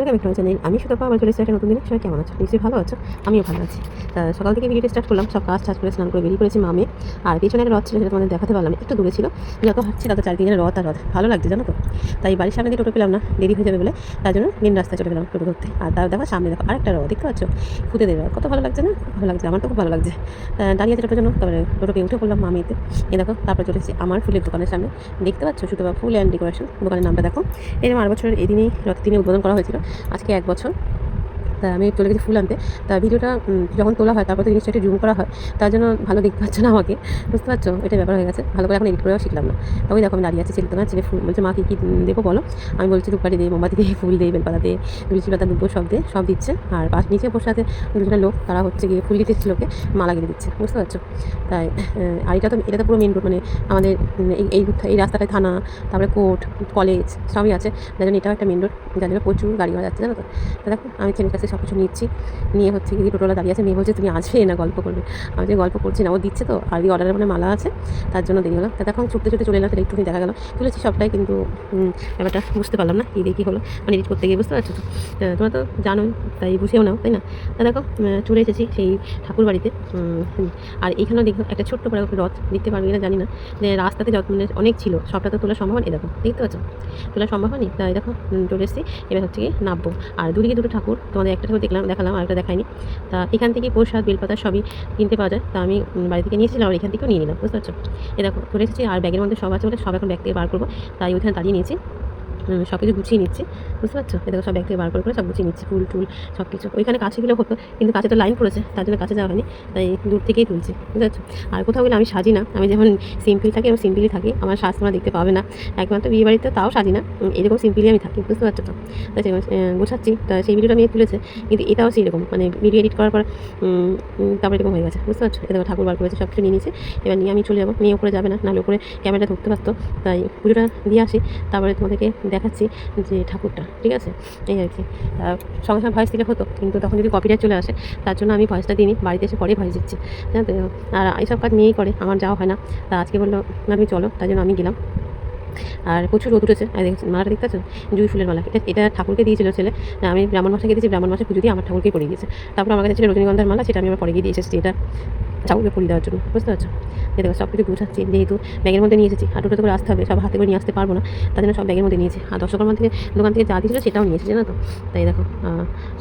Welcome back to my channel. আমি সুতপা আবার চলে এসেছি একটা নতুন দিনে। সবাই কেমন আছো? নিশ্চয়ই ভালো আছো। আমিও ভালো আছি। তা সকাল থেকে ভিডিওটা স্টার্ট করলাম, সব কাজ করে স্নান করে বেরিয়ে পড়েছি মামে। আর পেছনে একটা রথ ছিল, সেটা তোমাদের দেখাতে পারলাম না, একটু দূরে ছিল। যত হাঁটছি তত চারিদিকে রথ আর রথ, ভালো লাগছে জানো তো। তাই বাড়ির সামনে দিয়ে টোটো পেলাম না, দেরি হয়ে যাবে বলে, তার জন্য মেন রাস্তায় চলে গেলাম টোটো ধরতে। আর তার দেখো সামনে দেখো আরেকটা রথ, দেখতে পাচ্ছ? ফুটেদের রথ, কত ভালো লাগছে না? ভালো লাগছে, আমার তো খুব ভালো লাগছে। দাঁড়িয়ে আছে টোটোর জন্য, তারপরে টোটোকে উঠে পড়লাম মামিতে। দেখো তারপরে চলে এসেছি আমার ফুলের দোকানের সামনে, দেখতে পাচ্ছ? সুতপা ফুল অ্যান্ড ডেকোরেশন, দোকানের নামটা দেখো। এরকম 8 বছরের এই দিনই রথের দিনে উদ্বোধন করা হয়েছিল, আজকে 1 বছর। তা আমি চলে গেছি ফুল আনতে। তা ভিডিওটা যখন তোলা হয় তারপর তো জিনিসটা একটু জুম করা হয়, তার জন্য ভালো দেখতে পাচ্ছ না আমাকে, বুঝতে পারছো? এটা ব্যাপার হয়ে গেছে, ভালো করে এখন এডিট করেও শিখলাম না। তবে দেখো আমি দাঁড়িয়ে আছি, ছেলে তো না, ছেলে ফুল বলছে মা কী দেবো বলো। আমি বলছি ধূপকাঠি দিয়ে, মোমবাতি দিয়ে, ফুল দিয়ে, বেলপাতা দিয়ে, তুলসী পাতা, দুব্বো সব দিয়ে সব দিচ্ছে। আর নিচে বসে আছে দুজনের লোক, তারা হচ্ছে গিয়ে ফুল দিতে লোকে মালা গিয়ে দিচ্ছে, বুঝতে পারছো? তাই আর এটা তো পুরো মেন রোড, মানে আমাদের এই রাস্তাটায় থানা, তারপরে কোর্ট, কলেজ সবই আছে, যার জন্য এটাও একটা মেন রোড, যার জন্য প্রচুর গাড়ি ঘোড়া যাচ্ছে, জানো তো। তা দেখো আমি ছেলের কাছে সব কিছু নিচ্ছি, নিয়ে হচ্ছে কি টোটোলা দাঁড়িয়ে আছে, মেয়ে বলছে তুমি আসবে না গল্প করবে। আমি যে গল্প করছি না, ও দিচ্ছে তো, আর এই অর্ডারের মানে মালা আছে, তার জন্য দেরি হলো। তা দেখো ছুটতে ছুটতে চলে এলাম, তাহলে একটুখানি দেখা গেলো, তুলেছি সবটাই, কিন্তু ব্যাপারটা বুঝতে পারলাম না কী দিয়ে কী হলো, মানে এডিট করতে গিয়ে, বুঝতে পারছো তো? তোমরা তো জানোই, তাই বুঝেও নাও, তাই না? তা দেখো চলে এসেছি সেই ঠাকুর বাড়িতে। আর এইখানেও দেখো একটা ছোট্ট করে রথ, দেখতে পারবে কিনা জানি না, যে রাস্তাতে যত মানে অনেক ছিল, সবটা তো তোলা সম্ভব নেই, দেখো দেখতে পাচ্ছ? তোলা সম্ভব হয়নি, তাই দেখো চলে এসেছি। এবার হচ্ছে কি নামবো। আর দুদিকে দুটো ঠাকুর, তোমাদের একটা ঠাকুর দেখালাম, আর একটা দেখাইনি। তা এখান থেকে প্রসাদ, বেলপাতা সবই কিনতে পাওয়া যায়, তা আমি বাড়ি থেকে নিয়েছিলাম, আর এখান থেকেও নিয়ে নিলাম, বুঝতে পারছো? এ দেখো চলে এসেছি, আর ব্যাগের মধ্যে সব আছে বলে সব এখন ব্যাগ থেকে বার করবো, তাই ওইখানে দাঁড়িয়ে নিয়েছি, সব কিছু গুছিয়ে নিচ্ছি, বুঝতে পারছো? এদের সব ব্যাগ থেকে বার করে সব গুছিয়ে নিচ্ছি, ফুল টুল সব কিছু। ওইখানে কাছে গেলেও হতো, কিন্তু কাছে তো লাইন পড়েছে, তার জন্য কাছে যাওয়া হয়নি, তাই দূর থেকেই তুলছি, বুঝতে পারছো? আর কোথাও গেলে আমি সাজি না, আমি যেমন সিম্পল থাকি এবং সিম্পলই থাকি, আমার সাজ তোমরা দেখতে পাবে না, একমাত্র বিয়ে বাড়িতে তাও সাজি না, এরকম সিম্পলই আমি থাকি, বুঝতে পারছো তো? তাই গোছাচ্ছি, তা সেই ভিডিওটা মেয়ে তুলেছে, কিন্তু এটাও সেই রকম, মানে ভিডিও এডিট করার পর তারপরে এরকম হয়ে গেছে, বুঝতে পারছো? এদের ঠাকুর বার করেছে, সব কিছু নিয়ে নিয়েছে, এবার নিয়ে আমি চলে যাবো। মেয়ে উপরে যাবে না, নাহলে উপরে ক্যামেরাটা ধরতে পারতো, তাই পুজোটা দিয়ে আসি, তারপরে তোমাদেরকে দেখাচ্ছি যে ঠাকুরটা, ঠিক আছে? এই আর কি। সঙ্গে সঙ্গে ভয়েস দিলে হতো, কিন্তু তখন যদি কপিরাইট চলে আসে, তার জন্য আমি ভয়েসটা দিইনি, বাড়িতে এসে পরে ভয়েস দিচ্ছি, জানতে। আর এইসব কাজ মেয়েই করে, আমার যাওয়া হয় না। তা আজকে বললো না তুমি চলো, তাই জন্য আমি গেলাম। আর প্রচুর রোদ উঠেছে, আর মালাটা দেখতে পাচ্ছ? জুঁই ফুলের মালা, এটা ঠাকুরকে দিয়েছিল ছেলে, আমি ব্রাহ্মণ মাসে দিয়েছি, ব্রাহ্মণ মাসে পুজো দিয়ে আমার ঠাকুরকে পরিয়ে দিয়েছে। তারপর আমার কাছে ছিল রজনীগন্ধার মালা, সেটা আমি আবার পরে গিয়ে দিয়ে এসেছি, এটা ঠাকুরকে পরিয়ে দেওয়ার জন্য, বুঝতে পারছো? দেখো সব কিছু গুছাচ্ছি, যেহেতু ব্যাগের মধ্যে নিয়ে এসেছি, আর টোটো করে আসতে হবে, সব হাতে করে নিয়ে আসতে পারবো না, তার জন্য সব ব্যাগের মধ্যে নিয়েছি। আর দর্শকর্মা থেকে দোকান থেকে যা দিয়েছিল সেটাও নিয়ে এসেছি, জানো তো। তাই দেখো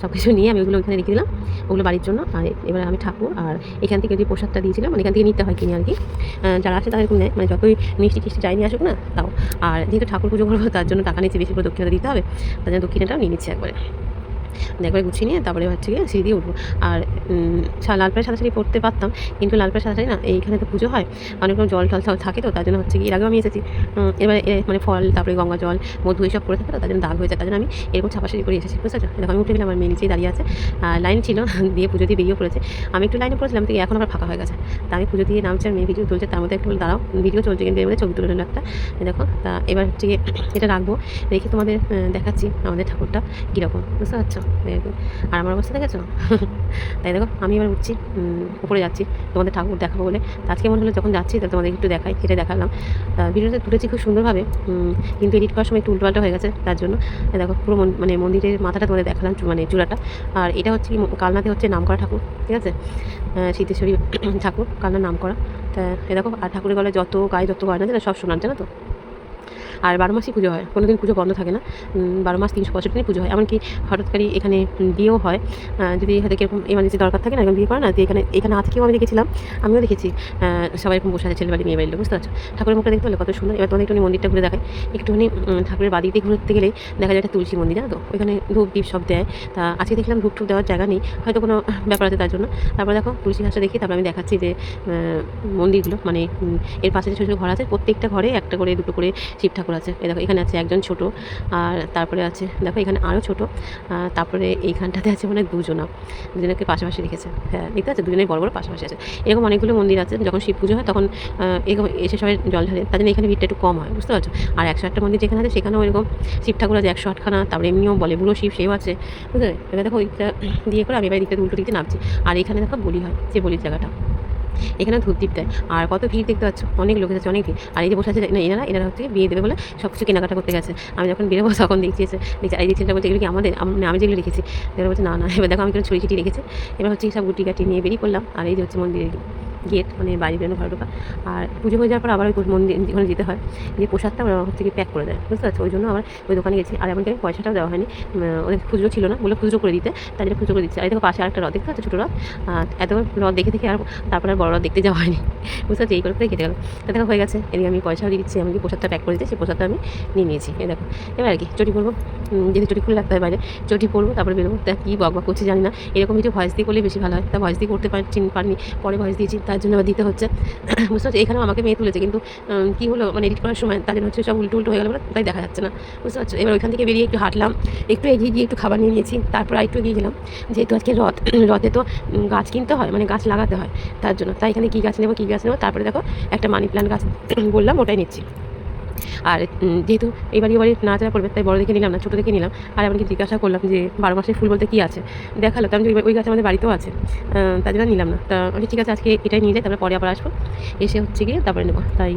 সব কিছু নিয়ে আমি ওগুলো ওইখানে রেখে দিলাম, ওগুলো বাড়ির জন্য। আর এবার আমি ঠাকুর, আর এখান থেকে যে প্রসাদটা দিয়েছিলাম, মানে এখান থেকে নিতে হয় কিনে আর কি, যারা আসে তাদের নেয়, মানে যতই মিষ্টি টিষ্টি যাই নিয়ে আসুক না, তাও। আর যেহেতু ঠাকুর পুজো করবো, তার জন্য টাকা নিচ্ছে বেশি করে, দক্ষিণাটা দিতে হবে, তার জন্য দক্ষিণাটাও নিয়ে নিচ্ছে একবারে। একবারে গুছিয়ে নিয়ে তারপরে হচ্ছে গিয়ে সিঁড়ি দিয়ে উঠবো। আর লাল পাড়ের সাদা শাড়ি পরতে পারতাম, কিন্তু লাল পাড়ের সাদা শাড়ি না, এইখানে তো পুজো হয়, অনেক রকম জল টল থাকে, তো তার জন্য হচ্ছে কি এর আগেও আমি এসেছি, এবারে মানে ফল, তারপরে গঙ্গা জল, মধু এইসব পরে থাকে, তো তার জন্য দাগ হয়ে যায়, তার জন্য আমি এরকম ছাপাশাড়ি করে এসেছি, বুঝতে পারছো? দেখো আমি উঠে গেলাম, আমার মেয়ে নিচেই দাঁড়িয়ে আছে, লাইন ছিল দিয়ে পুজো দিয়ে বেরিয়ে পড়েছে। আমি একটু লাইনে পড়েছিলাম, তো এখন আবার ফাঁকা হয়ে গেছে, তা আমি পুজো দিয়ে নামছি, আর মেয়ে ভিডিও তুলছে, তার মধ্যে একটু দাঁড়াও, ভিডিও চলছে, কিন্তু এর মধ্যে ছবি তুলে নিল একটা, দেখো। তা এবার হচ্ছে গিয়ে এটা রাখবো, রেখে তোমাদের দেখাচ্ছি আমাদের ঠাকুরটা কীরকম, বুঝতে পারছো? আর আমার অবস্থা দেখেছো? তাই দেখো আমি এবার উঠছি, উপরে যাচ্ছি তোমাদের ঠাকুর দেখাবো বলে। আজকে মনে হলো যখন যাচ্ছি তাহলে তোমাদের একটু দেখাই, সেটা দেখালাম। ভিডিওটা তুলেছি খুব সুন্দরভাবে, কিন্তু এডিট করার সময় একটু উল্টোপাল্টা হয়ে গেছে, তার জন্য দেখো পুরো মানে মন্দিরের মাথাটা তোমাদের দেখালাম, মানে চূড়াটা। আর এটা হচ্ছে কি কালনাতে হচ্ছে নাম করা ঠাকুর, ঠিক আছে? সিদ্ধেশ্বরী ঠাকুর, কালনার নাম করা। তা এ দেখো, আর ঠাকুরের গলায় যত গায়ে যত গয়না আছে না, সব সোনার, জানো তো। আর 12 মাসই পুজো হয়, কোনো দিন পুজো বন্ধ থাকে না, 12 মাস 365 দিনই পুজো হয়। এমনকি হঠাৎকারই এখানে বিয়েও হয়, যদি হয়তো কীরকম এমার্জেন্সি দরকার থাকে না, এখন বিয়ে করে না, তো এখানে আজকেও আমি দেখেছিলাম, আমিও দেখেছি, সবাই এরকম বসে আছে, ছেলে বাড়ি মেয়ে বাড়ির লোক, বুঝতে পারছো? ঠাকুরের মুখটা দেখতে হলে কত সুন্দর। এবার তোমাদের একটুখানি মন্দিরটা ঘুরে দেখাই, একটুখানি ঠাকুরের বাড়িতে ঘুরতে গেলেই দেখা যায় একটা তুলসী মন্দির, জানো তো, ওইখানে ধূপ দ্বীপ সব দেয়। তা আজকে দেখলাম ধূপ টুপ দেওয়ার জায়গা নেই, হয়তো কোনো ব্যাপার আছে তার জন্য। তারপরে দেখো তুলসী ঘাসটা দেখি, তারপরে আমি দেখাচ্ছি যে মন্দিরগুলো, মানে এর পাশে যে ছোটো ছোটো ঘর আছে, প্রত্যেকটা ঘরে একটা করে দুটো করে শিব ঠাকুর আছে। দেখো এখানে আছে একজন ছোট, আর তারপরে আছে দেখো এখানে আরও ছোট, তারপরে এইখানটাতে আছে মানে দুজনকে পাশাপাশি রেখেছে, হ্যাঁ দেখতে আছে, দুজনেই বড় বড় পাশাপাশি আছে। এরকম অনেকগুলো মন্দির আছে, যখন শিব পুজো হয় তখন এরকম এসে সবাই জল ঢালে, তার জন্য এখানে ভিড়টা একটু কম হয়, বুঝতে পারছো? আর 108টা মন্দির যেখানে আছে সেখানেও এরকম শিব ঠাকুর আছে 108খানা, তারপরে এমনিও বলে বুড়ো শিব সেও আছে, বুঝলে? এবার দেখো ওইটা দিয়ে করে আমি এবার দিকটা উল্টো দিকতে নামছি। আর এখানে দেখো বলি হয়, যে বলির জায়গাটা, এখানে ধূপদীপ দেয়। আর কত ভিড় দেখতে পাচ্ছ, অনেক লোক এসেছে, অনেক ভিড়। আর এই যে বসে আছে না এনারা হচ্ছে বিয়ে দেবে বলে সব কিছু কেনাকাটা করতে গেছে। আমি যখন বেরোবো তখন দেখছি এই যে ছেলেটা বলছে এগুলো কি আমাদের, আমি যেগুলো রেখেছি। এবার বলছে না এবার দেখো আমি কোনো ছড়ি ছিটি রেখেছি। এবার হচ্ছে সব গুটি গাটি নিয়ে বেরিয়ে পড়লাম। আর এই যে হচ্ছে মন্দিরের গেট, মানে বাইরে বেরোনো ঘরে ঢোকা। আর পুজো হয়ে যাওয়ার পর আবার ওই মন্দির ওখানে যেতে হয়, যে প্রসাদটা ওরা হচ্ছে কি প্যাক করে দেয়, বুঝতে পারছো? ওই জন্য আবার ওই দোকানে গেছি। আর এমনকি পয়সাটাও দেওয়া হয়নি, ওদের খুচরো ছিল না, বলে খুচরো করে দিতে, তাই জন্য খুচরো করে দিচ্ছে। আর দেখো পাশে আরেকটা রথ দেখতে পাচ্ছ, ছোটো রথ। এত রথ দেখে আর তারপরে আর বড় রথ দেখতে যাওয়া হয়নি, বুঝতে পারছি? এই করে কেটে গেল। তা দেখো হয়ে গেছে। এদিকে আমি পয়সাও দিয়ে দিচ্ছি, এমনকি প্রসাদটা প্যাক করে দিচ্ছি, সেই প্রসাদটা আমি নিয়ে নিয়েছি। এই দেখো এবার আর কি চটি পরবো, যদি চটি খুলে রাখতে হয় বাইরে, চটি পরবো, তারপরে বেরোবো। তা কী বক করছি জানি না, এরকম কিছু ভয়েস দিয়ে করলে বেশি ভালো হয়। তা ভয়েস দিয়ে করতে পারিনি, পরে ভয়েস দিয়েছি, তার জন্য আবার দিতে হচ্ছে, বুঝতে পারছি? এখানেও আমাকে মেয়ে তুলেছে, কিন্তু কী হলো মানে এডিট করার সময় তাদের হচ্ছে সব উল্টো হয়ে গেল, তাই দেখা যাচ্ছে না, বুঝতে পারছো? এবার ওইখান থেকে বেরিয়ে একটু হাঁটলাম, একটু এগিয়ে গিয়ে একটু খাবার নিয়ে নিয়েছি, তারপর আর একটু এগিয়ে গেলাম, যেহেতু আজকে রথে তো গাছ কিনতে হয়, মানে গাছ লাগাতে হয়, তার জন্য। তাই এখানে কী গাছ নেবো তারপরে দেখো একটা মানি প্ল্যান্ট গাছ বললাম, ওটাই নিচ্ছি। আর যেহেতু এবারে নাড়াচাড়া করবে, তাই বড় দেখে নিলাম না, ছোটো দেখে নিলাম। আর এমনকি জিজ্ঞাসা করলাম যে 12 মাসের ফুল বলতে কী আছে, দেখালো। তো আমি ওই গাছ আমাদের বাড়িতেও আছে, তার জন্য নিলাম না। তা আমি ঠিক আছে আজকে এটাই নিয়ে যাই, তারপরে পরে আবার আসবো, এসে হচ্ছে গিয়ে তারপরে নেবো। তাই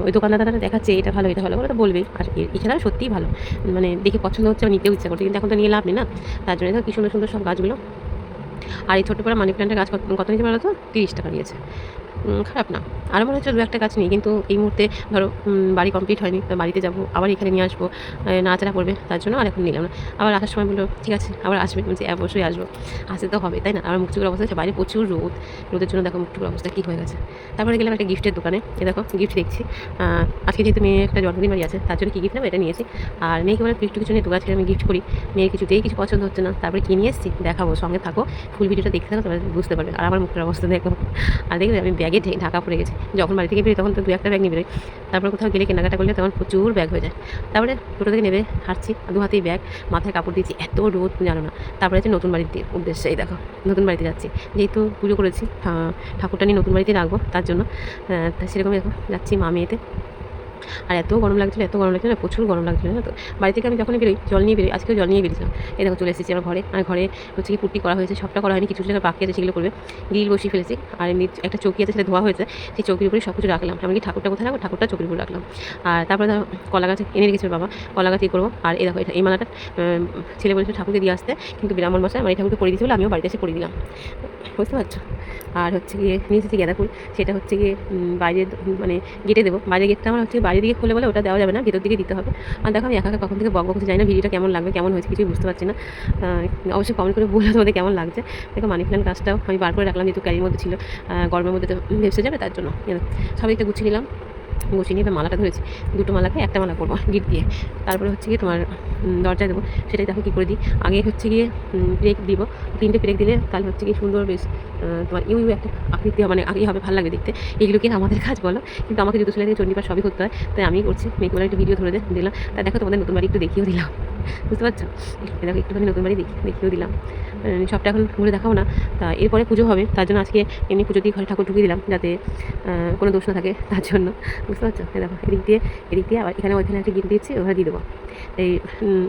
ওই দোকানদারটা দেখাচ্ছে এটা ভালো বলে তো বলবেই। আর এছাড়াও সত্যিই ভালো, মানে দেখে পছন্দ হচ্ছে, আমার নিতেও ইচ্ছা করছে, কিন্তু এখন তো নিয়ে লাভ নেই না, তার জন্য দেখো কী সুন্দর সুন্দর সব গাছগুলো। আর এই ছোটো পড়া মানি প্ল্যান্টের গাছ কত নিয়েছে বলো তো? 30 টাকা নিয়েছে, খারাপ না। আরও মনে হচ্ছে 2-1টা গাছ নেই, কিন্তু এই মুহূর্তে ধরো বাড়ি কমপ্লিট হয়নি, তো বাড়িতে যাবো, আবার এখানে নিয়ে আসবো, নাড়াচাড়া করবে, তার জন্য আর এখন নিলাম না। আবার আসার সময় বললো ঠিক আছে আবার আসবে, বলছি অবশ্যই আসবো, আসতে তো হবে, তাই না? আমার মুখটুকুর অবস্থা হচ্ছে, বাইরে প্রচুর রোদের জন্য দেখো মুখটুকুর অবস্থা কী হয়ে গেছে। তারপরে গেলাম একটা গিফটের দোকানে, এ দেখো গিফট দেখছি। আজকে যেহেতু মেয়ে একটা জন্মদিন বাড়ি আছে, তার জন্য কী গিফট নেবো এটা নিয়েছি। আর মেয়েকে বলে কিছু নিয়ে তো আজকে আমি গিফট করি, মেয়ের কিছুতেই কিছু পছন্দ হচ্ছে না, তারপরে কী নিয়ে এসেছি দেখাবো, সঙ্গে থাকো, ফুল ভিডিওটা দেখতে থাকো, তারপরে বুঝতে পারবে। আর আমার মুখটার অবস্থা দেখো, আর দেখবে আমি ব্যাগে ঢাকা পড়ে গেছি। যখন বাড়ি থেকে বেরোই তখন তো 2-1টা ব্যাগ নিয়ে বেরোই, তারপরে কোথাও গেলে কেনাকাটা করলে তখন প্রচুর ব্যাগ হয়ে যায়। তারপরে টোটো থেকে নেবে হাঁটছি, 2 হাতেই ব্যাগ, মাথায় কাপড় দিয়েছি, এত রোদ জানো না। তারপরে হচ্ছে নতুন বাড়ির উদ্দেশ্যে, এই দেখো নতুন বাড়িতে যাচ্ছি, যেহেতু পুজো করেছি, ঠাকুরটা নিয়ে নতুন বাড়িতে রাখবো, তার জন্য সেরকমই দেখো যাচ্ছি মা মেয়েতে। আর এত গরম লাগছিলো না, প্রচুর গরম লাগছিলো না। তো বাড়ি থেকে আমি যখনই বেরোই জল নিয়ে বেরোই, আজকেও জল নিয়ে বেরিয়েছিলাম। এই দেখো চলে এসেছি আমার ঘরে। আর ঘরে হচ্ছে কি পুট্টি করা হয়েছে, সবটা করা হয়নি, কিছু জায়গায় বাকি আছে, সেগুলো করবে। গ্রিল বসিয়ে ফেলেছি। আর এমনি একটা চৌকি আছে, সেটা ধোয়া হয়েছে, সেই চৌকির উপরে সব কিছু রাখলাম। এমনকি ঠাকুরটা কোথায় রাখবো, ঠাকুরটা চৌকির উপরে রাখলাম। আর তারপরে ধরো কলা গাছ এনে রেখেছিল বাবা, কলা গাছ করবো। আর এই দেখো এই মালাটা ছেলে বলেছিল ঠাকুরকে দিয়ে আসতে, কিন্তু ব্রাহ্মণ মশাই আমার এই ঠাকুরকে পরিয়ে দিয়েছিল, আমিও বাড়িতে এসে পরিয়ে দিলাম, বুঝতে পারছো? আর হচ্ছে গিয়ে নিয়ে এসেছি গাঁদা ফুল, সেটা হচ্ছে গিয়ে বাইরে মানে গেটে দেবো। বাইরের গেটটা আমার হচ্ছে বাইরের দিকে খুলে বলে ওটা দেওয়া যাবে না, ভেতর দিকে দিতে হবে। আর দেখো আমি একা কখন থেকে বক করতে যাই না, ভিডিওটা কেমন লাগবে, কেমন হয়েছে কিছুই বুঝতে পারছি না। অবশ্যই কমেন্ট করে বললো তোমাদের কেমন লাগছে। দেখো মানি প্ল্যান্ট গাছটাও আমি বার করে রাখলাম, যেহেতু ক্যারির মধ্যে ছিল, গরমের মধ্যে তো ভেসে যাবে, তার জন্য সবাই একটা গুছিয়ে নিলাম। গুছিয়ে নিয়ে মালাটা ধরেছি, 2টো মালাকে একটা মালা করবো গিট দিয়ে। তারপরে হচ্ছে গিয়ে তোমার দরজায় দেবো, সেটাই দেখো কী করে দিই। আগে হচ্ছে গিয়ে প্লেক দিব, 3টে প্লেক দিলে তাহলে হচ্ছে গিয়ে সুন্দর বেশ তোমার একটা আকৃতি, মানে আগেই হবে, ভালো লাগবে দেখতে। এগুলো কি আমাদের কাজ বলো? কিন্তু আমাকে জুতো সেলাই থেকে চণ্ডীপাঠ সবই করতে হয়, তাই আমি করছি। মেয়েকে বলে একটা ভিডিও ধরে দিলাম, তাই দেখো তোমাদের নতুন বাড়ি একটু দেখিয়েও দিলাম, বুঝতে পারছো? দেখো একটুখানি নতুন বাড়ি দেখিয়েও দিলাম, সবটা এখন ঘুরে দেখাও না। তা এরপরে পুজো হবে, তার জন্য আজকে এমনি পুজো দিয়ে ঘরে ঠাকুর ঢুকিয়ে দিলাম, যাতে কোনো দোষ না থাকে, তার জন্য, বুঝতে পারছো? দেখো এদিক দিয়ে আবার এখানে ওইখানে একটা গিট দিচ্ছি, ওখানে দিয়ে দেবো।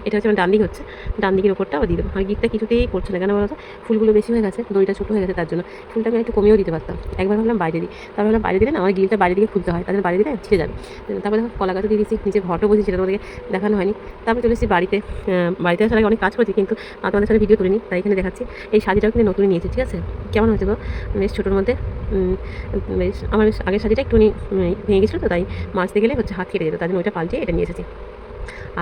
এটা হচ্ছে আমার ডান দিক, হচ্ছে ডান দিকের ওপরটা আবার দিয়ে দেবো। আর গিটটা কিছুতেই পড়ছে না, কেন বলো তো? ফুলগুলো বেশি হয়ে গেছে, দড়িটা ছোটো হয়ে গেছে, তার জন্য ফুলটা আমি একটু কমিয়েও দিতে পারতাম। একবার ভাবলাম বাইরে দিই, তারপর ভাবলাম বাইরে দিলে না, আমার গিলটা বাইরে দিকে খুলতে হয়, তাদের বাইরে দিলে ছিঁড়ে যাবে। তারপরে দেখো কলা গাছও দিয়ে দিচ্ছি, নিচে ঘরটাও বসেছি, সেটা তোমাদেরকে দেখানো হয়নি। তারপরে চলে এসেছি বাড়িতে আসার আগে অনেক কাজ করছি, কিন্তু তোমাদের সাথে ভিডিও তুলিনি, তাই এখানে দেখাচ্ছি। এই শাড়িটাও কিন্তু নতুনই নিয়েছি, ঠিক আছে? কেমন হয়েছে গো? বেশ ছোটোর মধ্যে, বেশ আমার বেশ আগের শাড়িটা একটুখানি ভেঙে গেছিলো, তো তাই মাছতে গেলে হচ্ছে হাত কেটে যেত, তার জন্য ওইটা পাল্টে এটা নিয়ে এসেছি।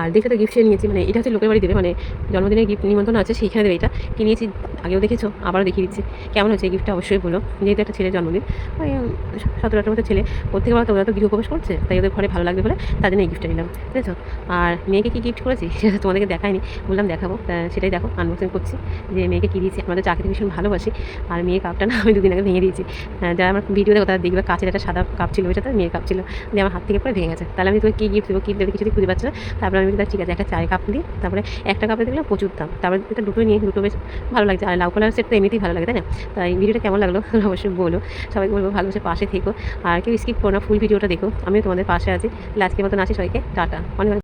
আর দেখে তো গিফট নিয়েছি, মানে এটা হচ্ছে লোকের বাড়ি দেবে, মানে জন্মদিনের গিফট নিমন্ত্রণ আছে, সেইখানে দেবে। এটা কি নিয়েছি আগেও দেখেছো, আবারও দেখিয়ে দিচ্ছি। কেমন হচ্ছে এই গিফটটা অবশ্যই বলো, যেহেতু একটা ছেলের জন্মদিন, ওই 17-18 মতো ছেলে, ওর থেকে বলো তো ওরা তো গৃহপ্রবেশ করছে, তাই ওদের ঘরে ভালো লাগবে বলে তার জন্য এই গিফটটা নিলাম, বুঝেছো? আর মেয়েকে কী গিফট করেছি সেটা তোমাদেরকে দেখায়নি, বললাম দেখাবো, সেটাই দেখো আনবক্সিং করছি, যে মেয়েকে কী দিয়েছি। আমাদের চাকরি ভীষণ ভালোবাসি। আর মেয়ের কাপটা না আমি 2 দিন আগে ভেঙে দিয়েছি, যারা আমার ভিডিও দেখো তারা দেখবে, কাছের একটা সাদা কাপ ছিল, ওইটা তার মেয়ের কাপ ছিল, দিয়ে আমার হাত থেকে পরে ভেঙে গেছে। তাহলে আমি তোকে কী গিফট দেবো, কী দেবে কিছুতেই খুঁজে পাচ্ছি না। তারপরে আমি ঠিক আছে একটা চায়ের কাপ দিই, তারপরে একটা কাপে দেখলাম প্রচুর দাম, তারপরে এটা দুটো নিয়ে দুটো বেশ ভালো লাগছে। আর লাউ কালার সেট তো এমনিতেই ভালো লাগে, তাই না? তাই ভিডিওটা কেমন লাগলো অবশ্যই বলো, সবাইকে বলবো ভালোবাসে পাশে থেকো, আর কেউ স্কিপ করো না, ফুল ভিডিওটা দেখো, আমিও তোমাদের পাশে আছি। তাহলে আজকের মতন আসি, সবাইকে টাটা, অনেক